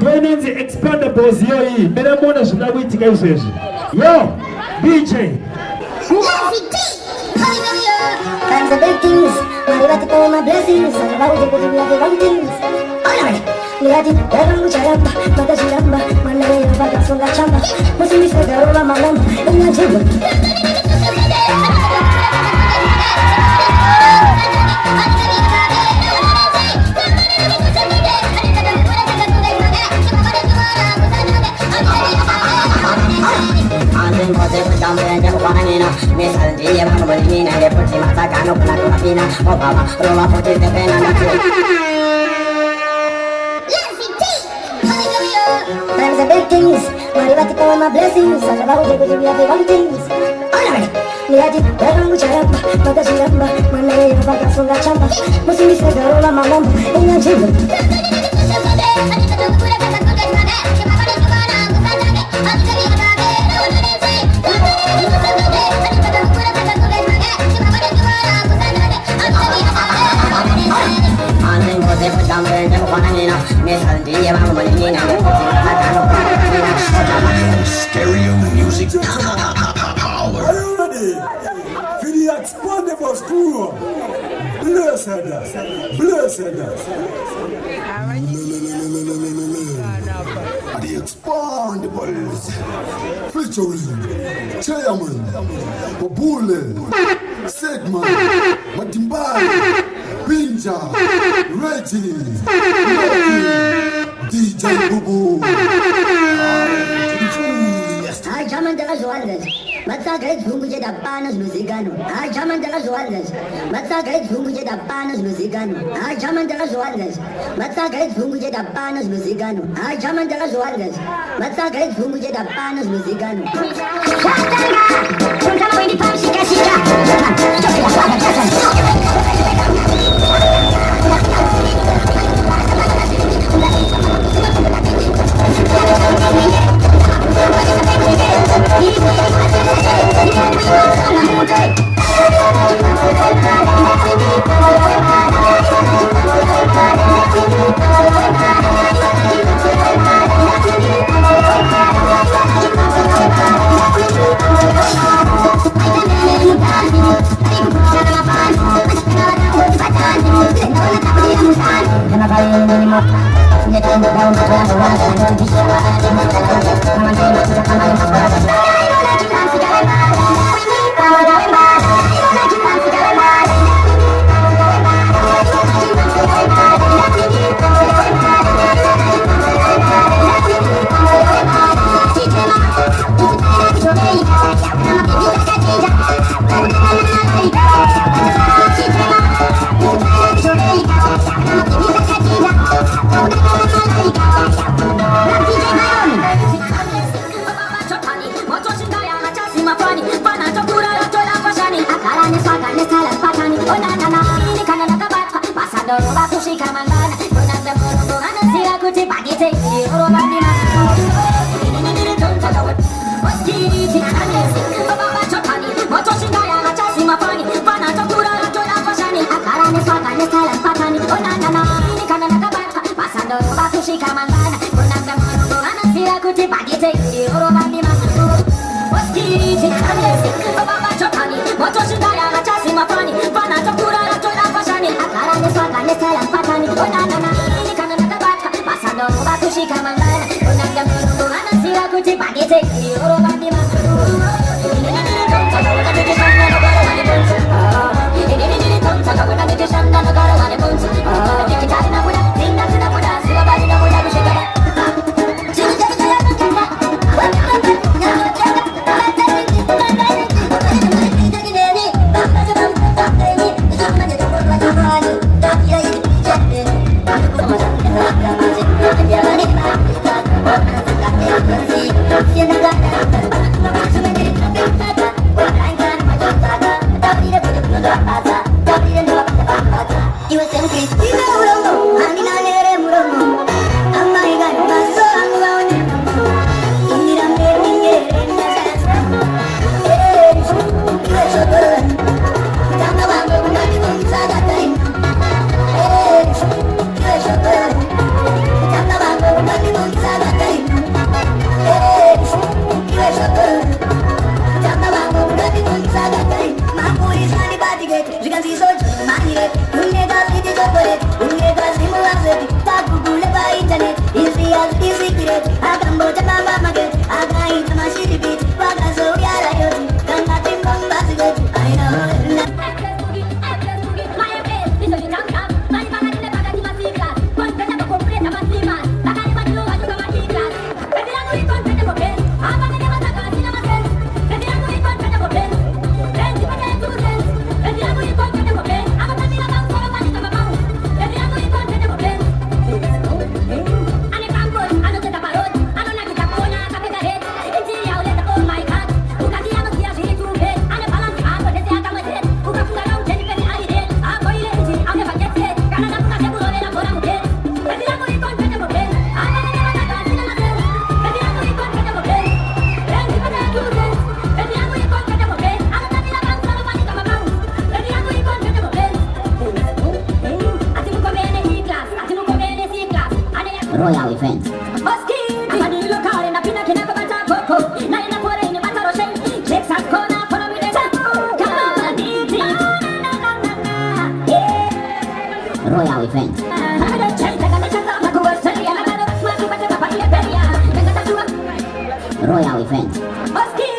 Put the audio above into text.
Twenenzi expandables yo hii. Mena mwona shinawitika iseshi. Yo, DJ. Times the big things, arrivati con my blessings, arrivati con the wrong things. Alright, mirati, erano charamba, mata chiramba, manare vaga sulla chamba, musi mi svegano la mamma, e mi aggiungo. Times the big things, arrivati con my blessings, arrivati con the wrong things. Alright, mirati, erano charamba, mata chiramba, manare vaga sulla chamba, musi mi svegano la mamma, e mi aggiungo. Stereo music power. Are you ready? For the Expandables crew. Blessed us. Blessed us. The Expandables. Featuring Chairman, Babule, Segman, Matimbali, Pinja, Reggie, DJ Bubu. Ai chamam delas olhas, mas a grande rumo de da panas no cigano. Ai chamam delas olhas, mas a grande rumo de da panas no cigano. Ai chamam delas olhas, mas a grande rumo de da panas no cigano. Ai chamam delas olhas, mas a grande rumo de da panas no cigano. Siendo Royal Event. Royal Event. Royal Event.